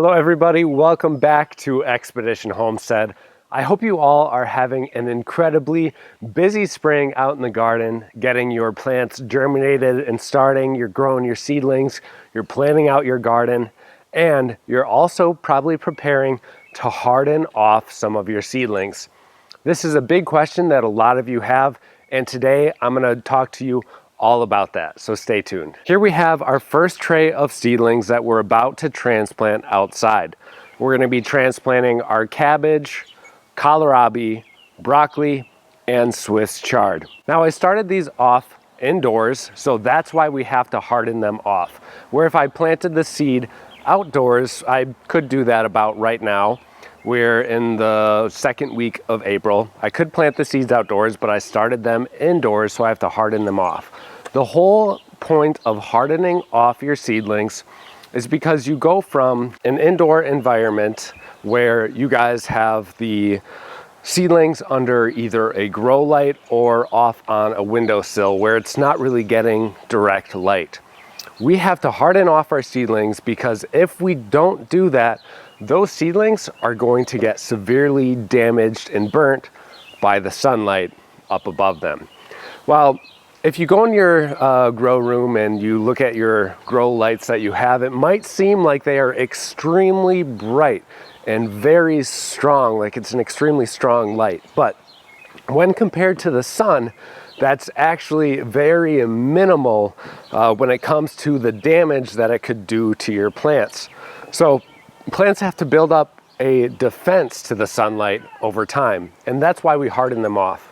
Hello everybody, welcome back to Expedition Homestead. I hope you all are having an incredibly busy spring out in the garden, getting your plants germinated and starting, you're growing your seedlings, you're planting out your garden, and you're also probably preparing to harden off some of your seedlings. This is a big question that a lot of you have, and today I'm going to talk to you all about that, so stay tuned. Here we have our first tray of seedlings that we're about to transplant outside. We're going to be transplanting our cabbage, kohlrabi, broccoli, and Swiss chard. Now I started these off indoors, so that's why we have to harden them off. Where if I planted the seed outdoors, I could do that about right now. We're in the second week of April. I could plant the seeds outdoors, but I started them indoors, so I have to harden them off. The whole point of hardening off your seedlings is because you go from an indoor environment where you guys have the seedlings under either a grow light or off on a windowsill where it's not really getting direct light. We have to harden off our seedlings because if we don't do that, those seedlings are going to get severely damaged and burnt by the sunlight up above them. Well, if you go in your grow room and you look at your grow lights that you have, it might seem like they are extremely bright and very strong, like it's an extremely strong light. But when compared to the sun, that's actually very minimal when it comes to the damage that it could do to your plants. So plants have to build up a defense to the sunlight over time, and that's why we harden them off.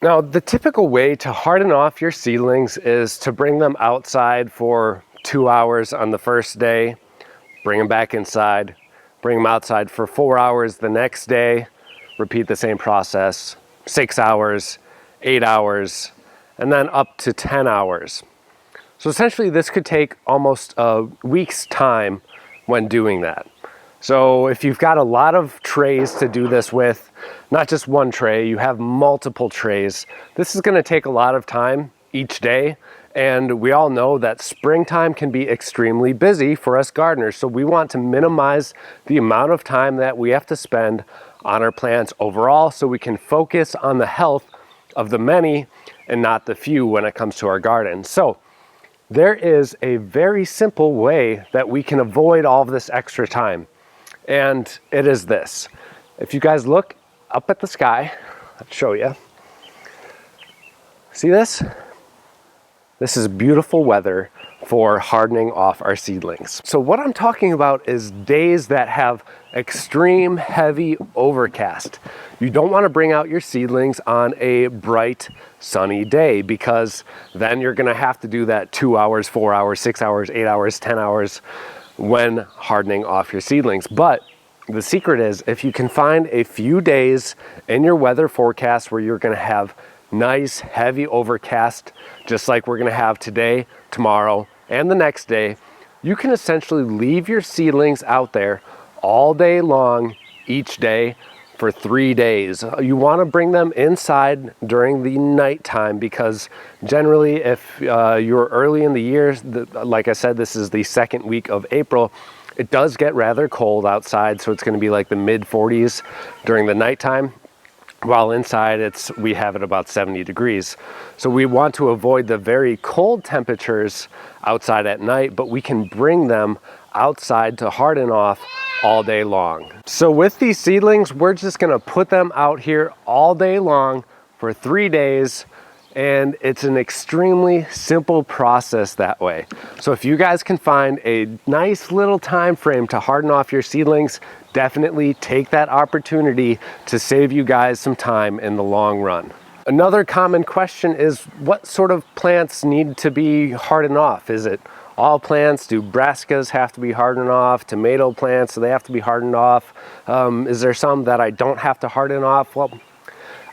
Now, the typical way to harden off your seedlings is to bring them outside for 2 hours on the first day, bring them back inside, bring them outside for 4 hours the next day, repeat the same process, 6 hours, 8 hours, and then up to 10 hours. So essentially this could take almost a week's time when doing that. So if you've got a lot of trays to do this with, not just one tray, you have multiple trays, this is going to take a lot of time each day. And we all know that springtime can be extremely busy for us gardeners. So we want to minimize the amount of time that we have to spend on our plants overall so we can focus on the health of the many and not the few when it comes to our garden. So there is a very simple way that we can avoid all of this extra time. And it is this. If you guys look up at the sky, I'll show you. See this? This is beautiful weather for hardening off our seedlings. So what I'm talking about is days that have extreme heavy overcast. You don't want to bring out your seedlings on a bright sunny day because then you're going to have to do that 2 hours, 4 hours, 6 hours, 8 hours, 10 hours when hardening off your seedlings. But the secret is if you can find a few days in your weather forecast where you're going to have nice heavy overcast, just like we're going to have today, tomorrow, and the next day, you can essentially leave your seedlings out there all day long each day for 3 days. You want to bring them inside during the nighttime because generally if you're early in the year, like I said, this is the second week of April, it does get rather cold outside, so it's going to be like the mid 40s during the nighttime. While inside we have it about 70 degrees. So we want to avoid the very cold temperatures outside at night, but we can bring them outside to harden off all day long. So with these seedlings, we're just gonna put them out here all day long for 3 days, and it's an extremely simple process that way. So if you guys can find a nice little time frame to harden off your seedlings, definitely take that opportunity to save you guys some time in the long run. Another common question is what sort of plants need to be hardened off? Is it all plants? Do brassicas have to be hardened off? Tomato plants, do they have to be hardened off? Is there some that I don't have to harden off? Well,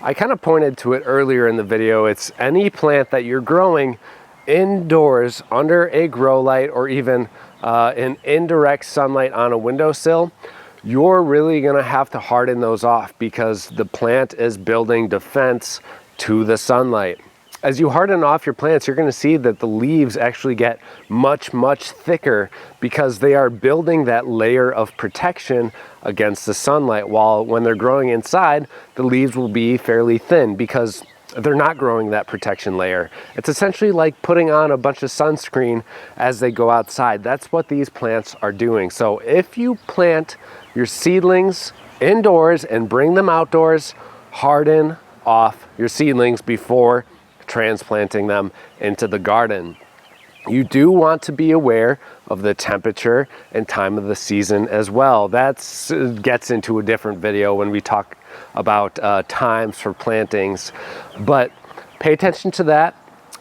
I kind of pointed to it earlier in the video. It's any plant that you're growing indoors under a grow light or even in indirect sunlight on a windowsill. you're really going to have to harden those off because the plant is building defense to the sunlight. As you harden off your plants, you're going to see that the leaves actually get much thicker because they are building that layer of protection against the sunlight, while when they're growing inside, the leaves will be fairly thin because they're not growing that protection layer. It's essentially like putting on a bunch of sunscreen as they go outside. That's what these plants are doing. So if you plant your seedlings indoors and bring them outdoors, harden off your seedlings before transplanting them into the garden. You do want to be aware of the temperature and time of the season as well. That gets into a different video when we talk about times for plantings, but pay attention to that.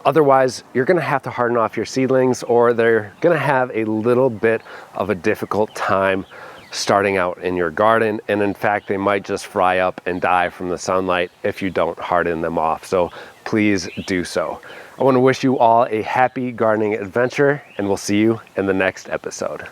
Otherwise, you're going to have to harden off your seedlings, or they're going to have a little bit of a difficult time starting out in your garden, and in fact they might just fry up and die from the sunlight if you don't harden them off. So please do so. I want to wish you all a happy gardening adventure, and we'll see you in the next episode.